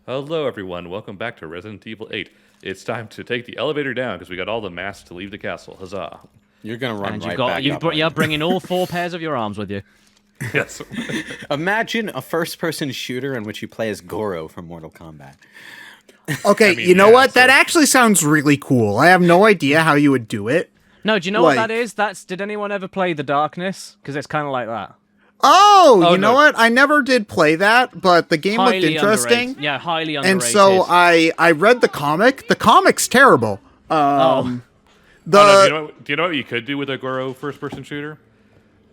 Hello, everyone. Welcome back to Resident Evil 8. It's time to take the elevator down because we got all the masks to leave the castle. Huzzah! You're gonna run And right back up. you're bringing all four pairs of your arms with you. Yes. Imagine a first-person shooter in which you play as Goro from Mortal Kombat. Okay, I mean, you know yeah, what? That so- actually sounds really cool. I have no idea how you would do it. No, do you know what Like- that is? Did anyone ever play The Darkness? Because it's kind of like that. Oh, you know no. what? I never did play that, but the game looked Highly interesting. underrated. Yeah, highly underrated. And so I read the comic. The comic's terrible. Oh. The Oh, no, do you know what you could do with a Goro first-person shooter?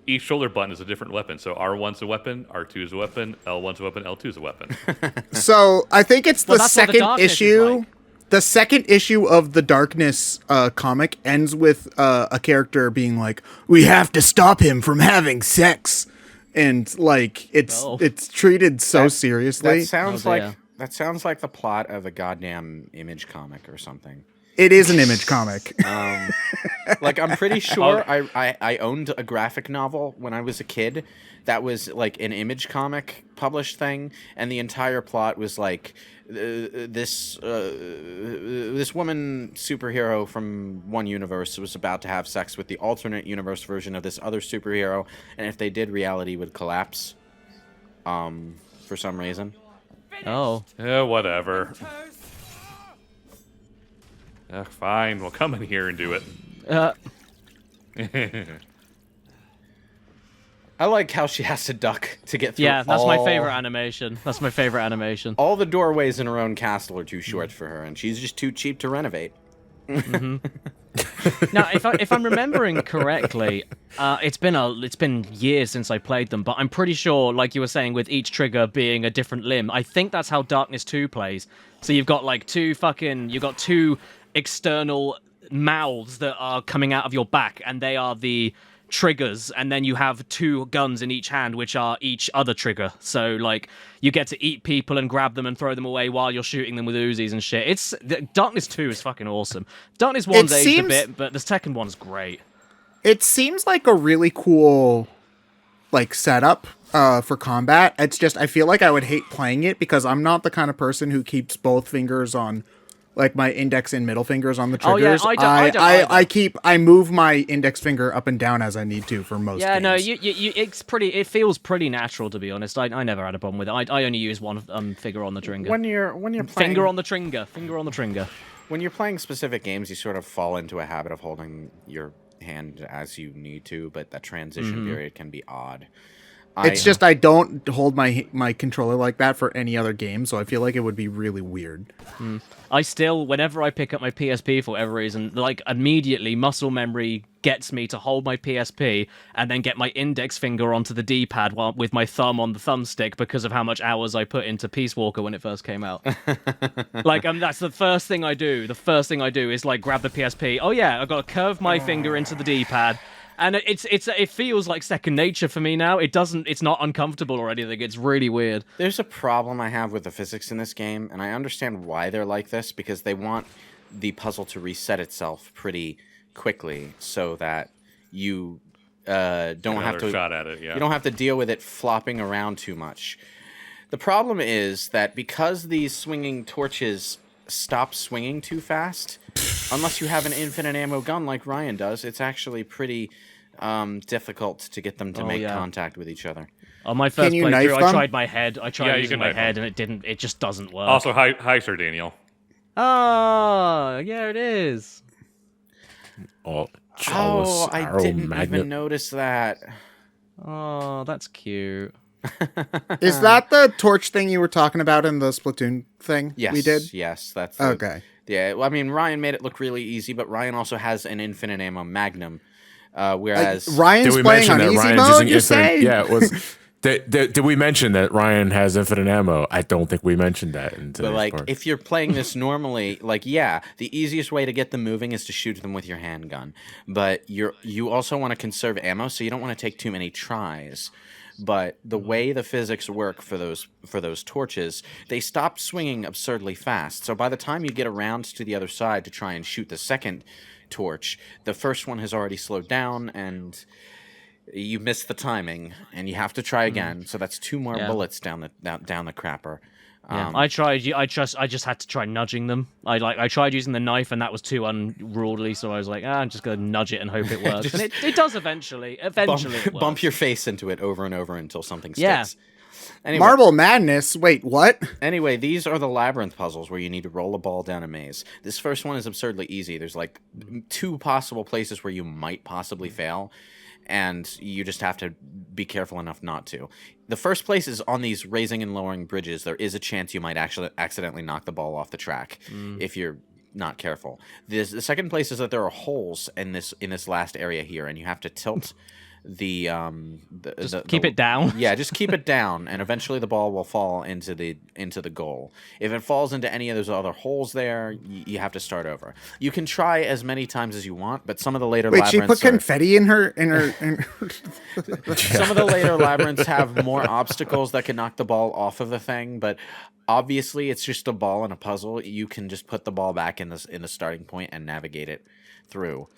Each shoulder button is a different weapon. So R1's a weapon, R2 is a weapon, L1's a weapon, L2 is a weapon. so I think it's Well, the that's what The second Darkness is issue. like. The second issue of the Darkness comic ends with a character being like, "We have to stop him from having sex," and like it's treated so seriously. That sounds Oh, like dear. the plot of a goddamn Image comic or something. It is an Image comic. Like, I'm pretty sure I owned a graphic novel when I was a kid that was like an Image comic published thing, and the entire plot was like this woman superhero from one universe was about to have sex with the alternate universe version of this other superhero, and if they did, reality would collapse. For some reason. Oh. Yeah, whatever. Fine, we'll come in here and do it. I like how she has to duck to get through. Yeah, that's my favorite animation. That's my favorite animation. All the doorways in her own castle are too short for her, and she's just too cheap to renovate. Now, if I'm remembering correctly, it's been years since I played them, but I'm pretty sure, like you were saying, with each trigger being a different limb, I think that's how Darkness 2 plays. So you've got like two external mouths that are coming out of your back, and they are the triggers, and then you have two guns in each hand, which are each other trigger. So like you get to eat people and grab them and throw them away while you're shooting them with Uzis and shit. Darkness 2 is fucking awesome. Darkness 1's aged a bit, but the second one's great. It seems like a really cool like setup for combat. It's just I feel like I would hate playing it because I'm not the kind of person who keeps both fingers on like my index and middle fingers on the triggers. Oh, yeah, I don't either. I move my index finger up and down as I need to for most Yeah, games. no, it feels pretty natural, to be honest. I never had a problem with it. I only use one finger on the trigger. When you're playing Finger on the trigger. when you're playing specific games, you sort of fall into a habit of holding your hand as you need to, but that transition period can be odd. It's just I don't hold my controller like that for any other game, so I feel like it would be really weird. I still, whenever I pick up my PSP for whatever reason, like immediately muscle memory gets me to hold my PSP and then get my index finger onto the D-pad while with my thumb on the thumbstick because of how much hours I put into Peace Walker when it first came out. Like, that's the first thing I do. The first thing I do is like grab the PSP. Oh yeah, I've got to curve my finger into the D-pad. And it feels like second nature for me now. It's not uncomfortable or anything. It's really weird. There's a problem I have with the physics in this game, and I understand why they're like this, because they want the puzzle to reset itself pretty quickly so that you don't have Another to shot at it, yeah. you don't have to deal with it flopping around too much. The problem is that because these swinging torches stop swinging too fast, unless you have an infinite ammo gun like Ryan does, it's actually pretty difficult to get them to make contact with each other. On my first you knife playthrough, I them? tried my head. I tried Yeah, you using can my knife head, them. and it just doesn't work. Also, hi, Sir Daniel. Oh, yeah, it is. Oh, Chalice, I arrow, didn't magnet. even notice that. Oh, that's cute. Is that the torch thing you were talking about in the Splatoon thing Yes, we did? yes, that's Okay. Yeah, well, I mean, Ryan made it look really easy, but Ryan also has an infinite ammo magnum, whereas Ryan's Did we playing mention on that easy Ryan's mode, using you infinite? say? Yeah, it was. Did we mention that Ryan has infinite ammo? I don't think we mentioned that in today's But like, part. if you're playing this normally, like, yeah, the easiest way to get them moving is to shoot them with your handgun. But you also want to conserve ammo, so you don't want to take too many tries. But the way the physics work for those torches, they stop swinging absurdly fast. So by the time you get around to the other side to try and shoot the second torch, the first one has already slowed down and you miss the timing, and you have to try again. So that's two more bullets down the crapper. Yeah, I tried. I just had to try nudging them. I tried using the knife, and that was too unruly. So I was like, I'm just gonna nudge it and hope it works. And it does eventually. Eventually, it works. Bump your face into it over and over until something sticks. Yeah. Anyway, Marble Madness. Wait, what? Anyway, these are the labyrinth puzzles where you need to roll a ball down a maze. This first one is absurdly easy. There's like 2 possible places where you might possibly fail, and you just have to be careful enough not to. The first place is on these raising and lowering bridges. There is a chance you might actually accidentally knock the ball off the track if you're not careful. The second place is that there are holes in this last area here, and you have to tilt keep it down. Yeah, just keep it down, and eventually the ball will fall into the goal. If it falls into any of those other holes there, you have to start over. You can try as many times as you want, but some of the later Wait, she labyrinths put confetti in her. some of the later labyrinths have more obstacles that can knock the ball off of the thing, but obviously it's just a ball in a puzzle. You can just put the ball back in the starting point and navigate it through.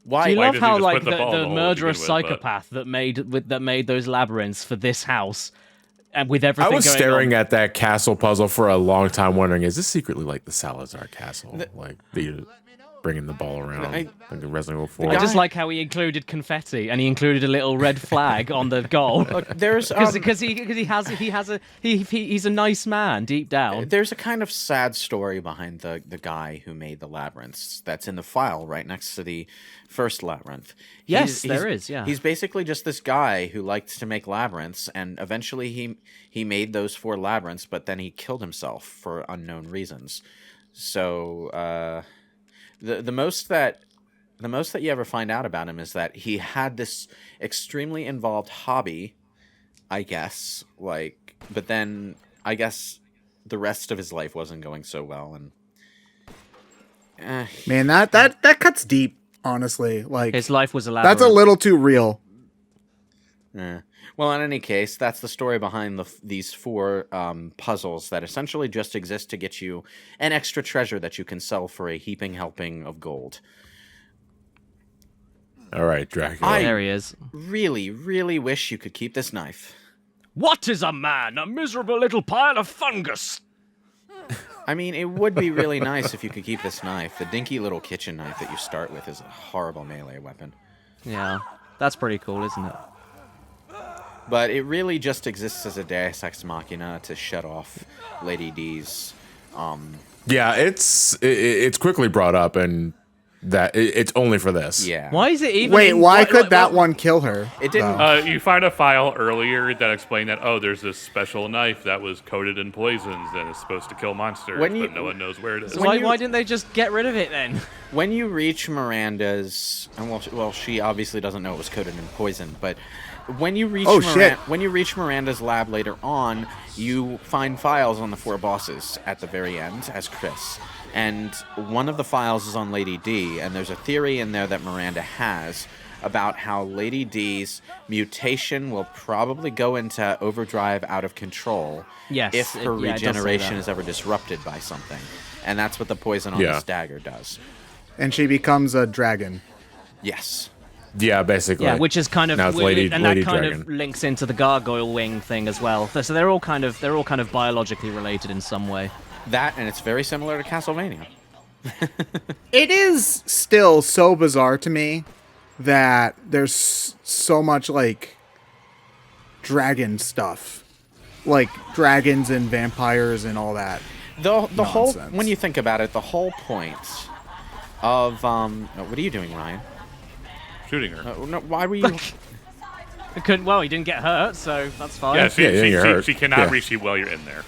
Why? Do you Why love does he how just like put the ball in the the hole to murderous begin with, psychopath that made those labyrinths for this house, and with everything I was going staring on, at that castle puzzle for a long time, wondering, is this secretly like the Salazar castle? Like bringing the ball around, like the Resident Evil 4. I just like how he included confetti and he included a little red flag on the goal. There's Because he's a nice man deep down. There's a kind of sad story behind the guy who made the labyrinths that's in the file right next to the first labyrinth. Yes, there is, yeah. He's basically just this guy who liked to make labyrinths, and eventually he made those 4 labyrinths, but then he killed himself for unknown reasons. So the most that you ever find out about him is that he had this extremely involved hobby, I guess, but then I guess the rest of his life wasn't going so well, and Man, that cuts deep. Honestly, like His life was a labyrinth. that's a little too real. Well, in any case, that's the story behind these 4 puzzles that essentially just exist to get you an extra treasure that you can sell for a heaping helping of gold. All right, Dracula. There he is. Really, really wish you could keep this knife. What is a man? A miserable little pile of fungus. I mean, it would be really nice if you could keep this knife. The dinky little kitchen knife that you start with is a horrible melee weapon. Yeah, that's pretty cool, isn't it? But it really just exists as a deus ex machina to shut off Lady D's. Yeah, it's quickly brought up, and that it's only for this. Yeah. Why is it even? Wait, why could that one kill her? It didn't. though? You find a file earlier that explained that, there's this special knife that was coated in poisons and is supposed to kill monsters, but no one knows where it is. Why didn't they just get rid of it then? When you reach Miranda's, and well, she obviously doesn't know it was coated in poison, but when you reach when you reach Miranda's lab later on, you find files on the 4 bosses at the very end as Chris. And one of the files is on Lady D, and there's a theory in there that Miranda has about how Lady D's mutation will probably go into overdrive out of control if her regeneration is ever disrupted by something. And that's what the poison on this dagger does. And she becomes a dragon. Yes. Yeah, basically. Yeah, which is kind of Now it's Lady that kind Dragon. of links into the gargoyle wing thing as well. So they're all kind of biologically related in some way. That, and it's very similar to Castlevania. It is still so bizarre to me that there's so much like dragon stuff, like dragons and vampires and all that. The whole, Nonsense. when you think about it, the whole point of what are you doing, Ryan? Shooting her. No, why were you? Well, he didn't get hurt, so that's fine. Yeah, she she cannot Yeah. reach you while you're in there.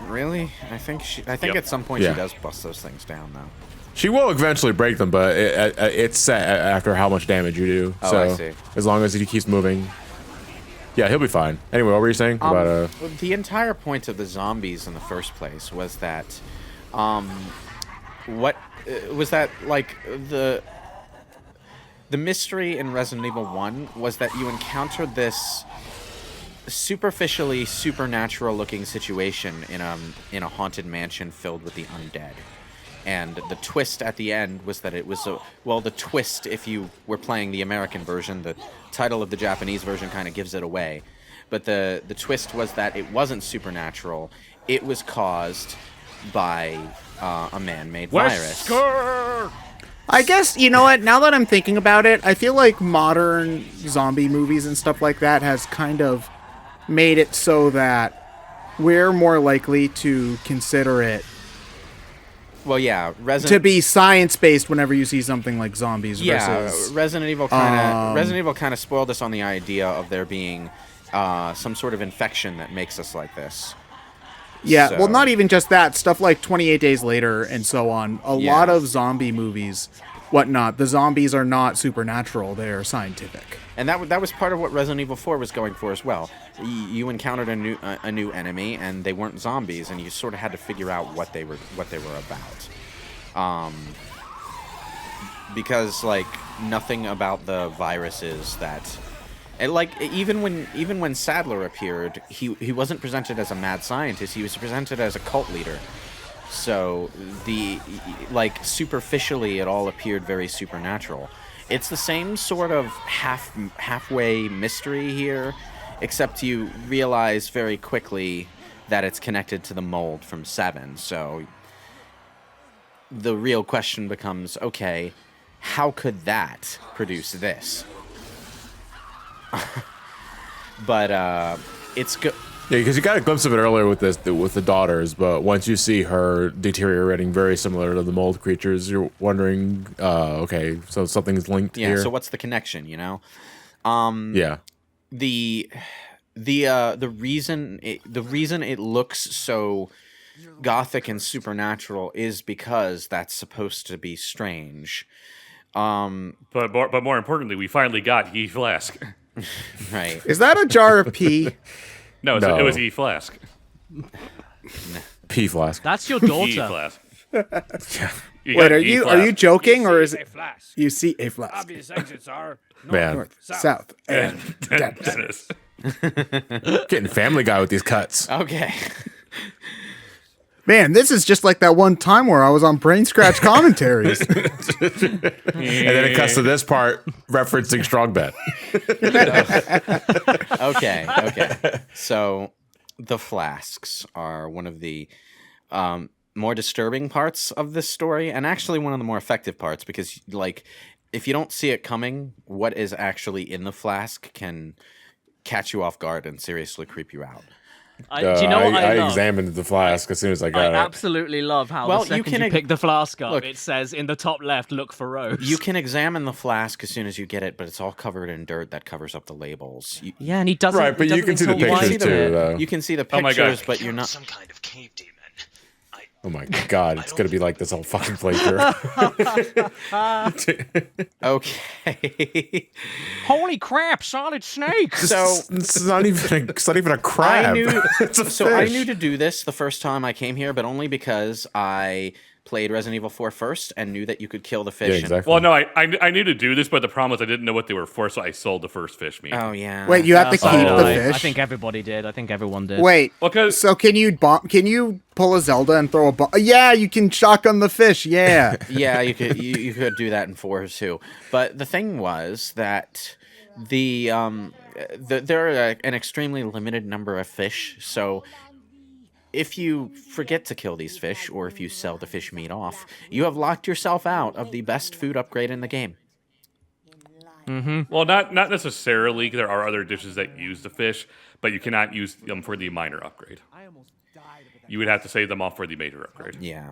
Really? I think Yep. at some point Yeah. she does bust those things down, though. She will eventually break them, but it's set after how much damage you do. Oh, so I see. as long as he keeps moving, yeah, he'll be fine. Anyway, what were you saying about The entire point of the zombies in the first place was that, the mystery in Resident Evil 1 was that you encountered this superficially supernatural looking situation in a haunted mansion filled with the undead. And the twist at the end was that it was the twist, if you were playing the American version, the title of the Japanese version kind of gives it away. But the twist was that it wasn't supernatural. it was caused by a man-made virus. I guess, you know what, now that I'm thinking about it, I feel like modern zombie movies and stuff like that has kind of made it so that we're more likely to consider it Well, yeah, to be science-based whenever you see something like zombies versus... Resident Evil kind of spoiled us on the idea of there being some sort of infection that makes us like this. Yeah, So- well, not even just that. Stuff like 28 Days Later and so on. A lot of zombie movies, whatnot, the zombies are not supernatural. They're scientific. And that was part of what Resident Evil 4 was going for as well. You encountered a new enemy, and they weren't zombies, and you sort of had to figure out what they were about. Because like nothing about the viruses that. And like even when Sadler appeared, he wasn't presented as a mad scientist. He was presented as a cult leader. So superficially, it all appeared very supernatural. It's the same sort of halfway mystery here, except you realize very quickly that it's connected to the mold from 7. So the real question becomes, okay, how could that produce this? But it's good. Yeah, because you got a glimpse of it earlier with the daughters, but once you see her deteriorating very similar to the mold creatures, you're wondering, okay, so something's linked here. Yeah, so what's the connection, you know? Yeah. The reason it looks so gothic and supernatural is because that's supposed to be strange. But more importantly, we finally got E Flask. Right. Is that a jar of pee? No, No. it was E Flask. P flask. That's your E daughter. Flask. Wait, are you joking, or is it you see a flask? Obvious exits are Man, North, south, and Dennis. getting Family Guy with these cuts. Okay. Man, this is just like that one time where I was on BrainScratch commentaries. And then it cuts to this part referencing Strong Bet. Okay. So the flasks are one of the more disturbing parts of this story, and actually one of the more effective parts, because like if you don't see it coming, what is actually in the flask can catch you off guard and seriously creep you out. Do you know what I love? examined the flask as soon as I I got it. absolutely love how Well, the second you can you pick the flask up, look- it says in the top left, look for Rose. You can examine the flask as soon as you get it, but it's all covered in dirt that covers up the labels. Yeah, and he doesn't. Right, but he you can see the doesn't pictures explain too, though. You can see the Oh my pictures, God. but you're not. some kind of cave demon. Oh my god, it's gonna be like this whole fucking playthrough. Okay. Holy crap, solid snake! So it's not even a crab. I knew. It's a So I fish. knew to do this the first time I came here, but only because I played Resident Evil 4 first and knew that you could kill the fish. Yeah, and- exactly. Well, no, I knew to do this, but the problem was I didn't know what they were for, so I sold the first fish meat. Oh yeah. Wait, you have to So keep did the I. fish? I think everybody did. I think everyone did. Wait, Well, 'cause- so can you pull a Zelda and throw a bomb? Yeah, you can shotgun the fish, yeah. Yeah, you could do that in 4 too. But the thing was that there are an extremely limited number of fish, so if you forget to kill these fish, or if you sell the fish meat off, you have locked yourself out of the best food upgrade in the game. Well, not necessarily. There are other dishes that use the fish, but you cannot use them for the minor upgrade. You would have to save them off for the major upgrade. Yeah.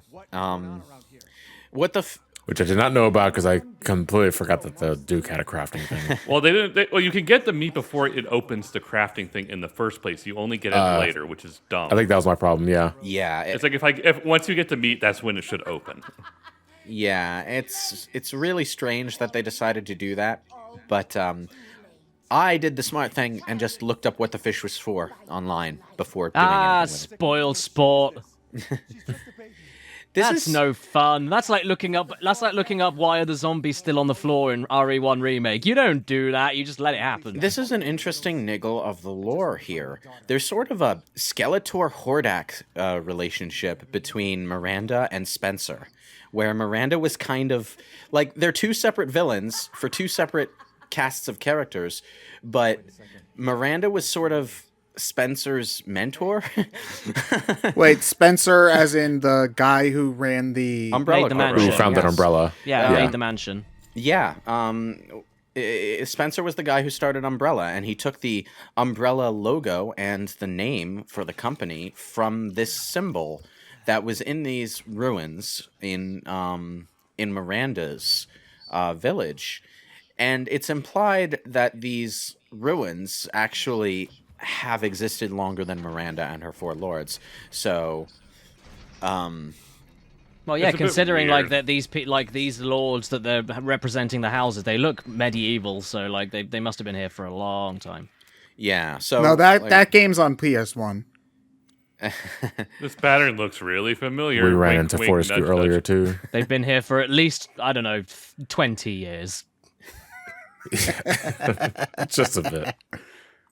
What the... Which I did not know about because I completely forgot that the Duke had a crafting thing. Well, they didn't. Well, you can get the meat before it opens the crafting thing in the first place. You only get it later, which is dumb. I think that was my problem. Yeah. Yeah. It's like if once you get the meat, that's when it should open. Yeah, it's really strange that they decided to do that, but I did the smart thing and just looked up what the fish was for online before doing anything with it. Spoiled sport. This That's is no fun. That's like looking up. That's like looking up why are the zombies still on the floor in RE1 remake. You don't do that. You just let it happen. This is an interesting niggle of the lore here. There's sort of a Skeletor-Hordak relationship between Miranda and Spencer, where Miranda was kind of like they're two separate villains for two separate casts of characters, but Miranda was sort of Spencer's mentor. Wait, Spencer, as in the guy who ran the Umbrella Made the Corporation, mansion. Who found that yes. umbrella? Yeah, Yeah. made the mansion. Yeah. Spencer was the guy who started Umbrella, and he took the Umbrella logo and the name for the company from this symbol that was in these ruins in Miranda's village. And it's implied that these ruins actually have existed longer than Miranda and her four lords. So, Well, yeah, It's a bit considering weird. that these lords that they're representing the houses, they look medieval, so like they must have been here for a long time. yeah. So No, that like, that game's on PS1. This pattern looks really familiar. We ran Wink, into wink, Fortescue nudge, earlier nudge. too. They've been here for at least, I don't know, 20 years. Just a bit.